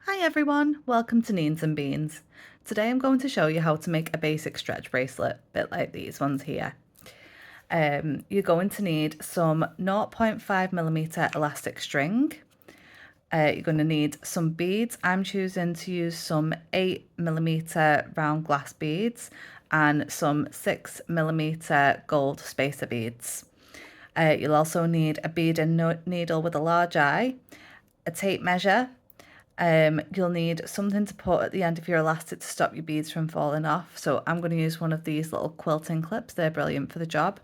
Hi everyone, welcome to Neens&Beans. Today I'm going to show you how to make a basic stretch bracelet, a bit like these ones here. You're going to need some 0.5mm elastic string. You're going to need some beads. I'm choosing to use some 8mm round glass beads and some 6mm gold spacer beads. You'll also need a beading needle with a large eye, a tape measure. You'll need something to put at the end of your elastic to stop your beads from falling off. So I'm going to use one of these little quilting clips. They're brilliant for the job.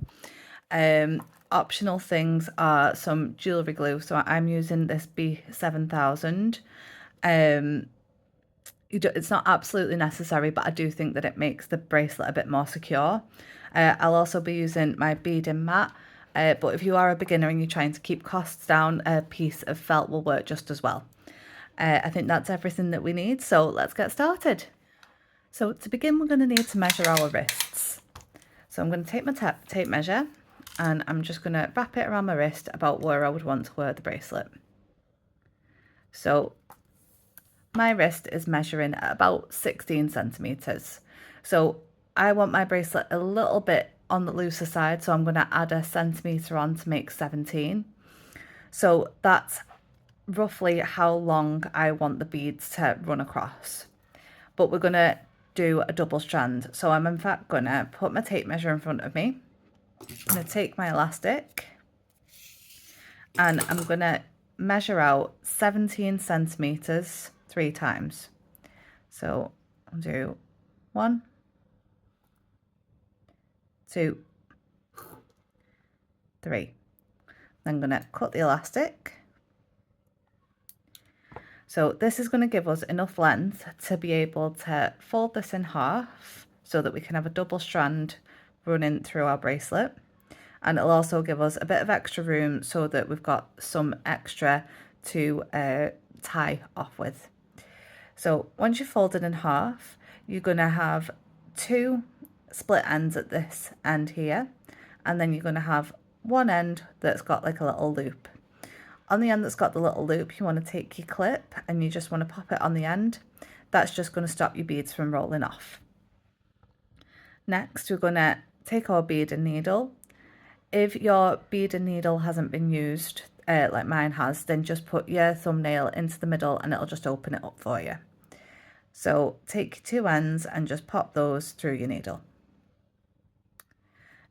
Optional things are some jewellery glue. So I'm using this B7000. It's not absolutely necessary, but I do think that it makes the bracelet a bit more secure. I'll also be using my beading mat. But if you are a beginner and you're trying to keep costs down, a piece of felt will work just as well. I think that's everything that we need, so let's get started. So to begin, we're going to need to measure our wrists. So I'm going to take my tape measure and I'm just going to wrap it around my wrist about where I would want to wear the bracelet. So my wrist is measuring at about 16 centimetres. So I want my bracelet a little bit on the looser side, so I'm going to add a centimetre on to make 17. So that's roughly how long I want the beads to run across. But we're going to do a double strand. So I'm in fact going to put my tape measure in front of me. I'm going to take my elastic and I'm going to measure out 17 centimetres 3 times. So I'll do 1, 2, 3. Then I'm going to cut the elastic. So this is going to give us enough length to be able to fold this in half so that we can have a double strand running through our bracelet. And it'll also give us a bit of extra room so that we've got some extra to tie off with. So once you've folded in half, you're going to have 2 split ends at this end here, and then you're going to have one end that's got like a little loop. On the end that's got the little loop, you want to take your clip and you just want to pop it on the end. That's just going to stop your beads from rolling off. Next, we're going to take our beading needle. If your beading needle hasn't been used, like mine has, then just put your thumbnail into the middle and it'll just open it up for you. So take your 2 ends and just pop those through your needle.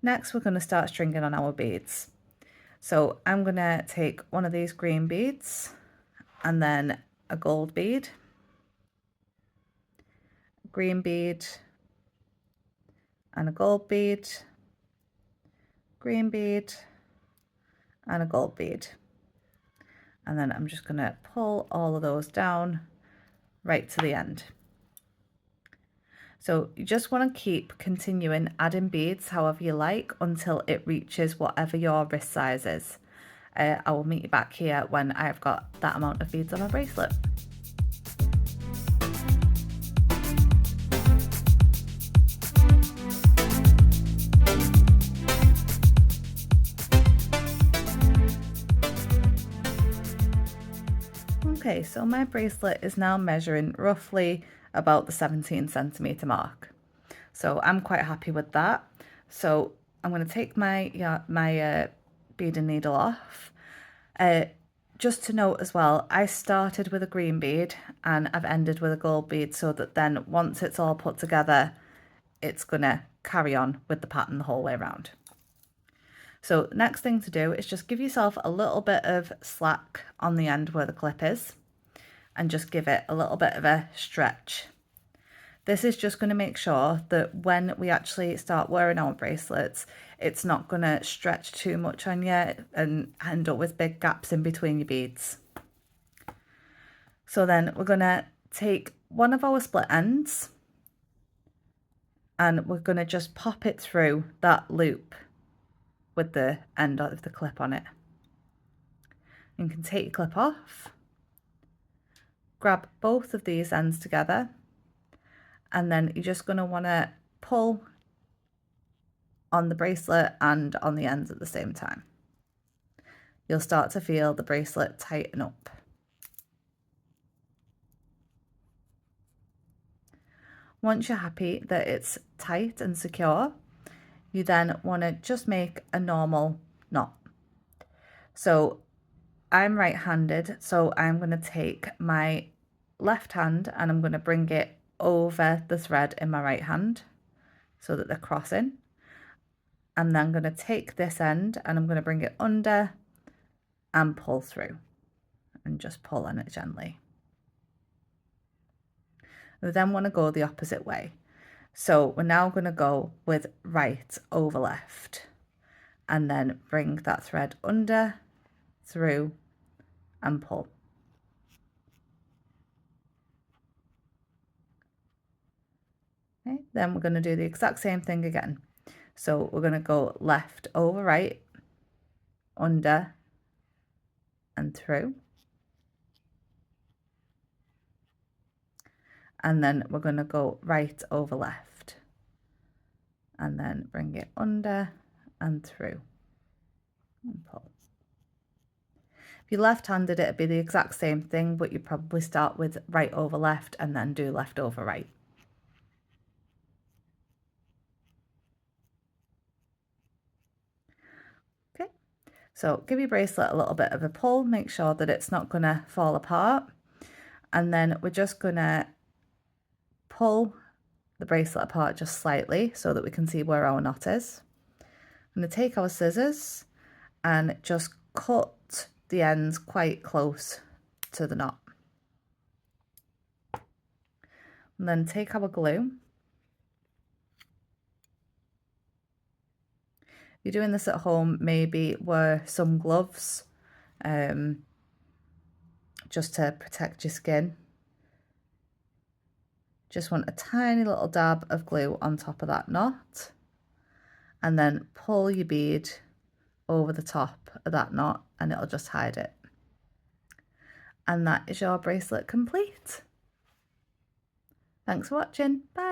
Next, we're going to start stringing on our beads. So I'm going to take one of these green beads and then a gold bead, green bead and a gold bead, green bead and a gold bead. And then I'm just going to pull all of those down right to the end. So you just want to keep continuing adding beads however you like until it reaches whatever your wrist size is. I will meet you back here when I've got that amount of beads on my bracelet. Okay, so my bracelet is now measuring roughly about the 17 centimetre mark. So I'm quite happy with that. So I'm going to take my beading needle off. Just to note as well, I started with a green bead and I've ended with a gold bead so that then once it's all put together, it's going to carry on with the pattern the whole way around. So next thing to do is just give yourself a little bit of slack on the end where the clip is and just give it a little bit of a stretch. This is just going to make sure that when we actually start wearing our bracelets, it's not going to stretch too much on you and end up with big gaps in between your beads. So then we're going to take one of our split ends and we're going to just pop it through that loop with the end of the clip on it. You can take your clip off, grab both of these ends together, and then you're just going to want to pull on the bracelet and on the ends at the same time. You'll start to feel the bracelet tighten up. Once you're happy that it's tight and secure, you then want to just make a normal knot. So I'm right-handed, so I'm going to take my left hand and I'm going to bring it over the thread in my right hand so that they're crossing. And then I'm going to take this end and I'm going to bring it under and pull through and just pull on it gently. We then want to go the opposite way. So we're now going to go with right over left and then bring that thread under, through and pull. Okay, then we're going to do the exact same thing again. So we're going to go left over right, under and through. And then we're going to go right over left and then bring it under and through and pull. If you're left-handed, it'd be the exact same thing, but you probably start with right over left and then do left over right. Okay, so give your bracelet a little bit of a pull, make sure that it's not going to fall apart. And then we're just going to pull the bracelet apart just slightly so that we can see where our knot is. I'm going to take our scissors and just cut the ends quite close to the knot. And then take our glue. If you're doing this at home, maybe wear some gloves just to protect your skin. Just want a tiny little dab of glue on top of that knot and then pull your bead over the top of that knot and it'll just hide it. And that is your bracelet complete. Thanks for watching. Bye.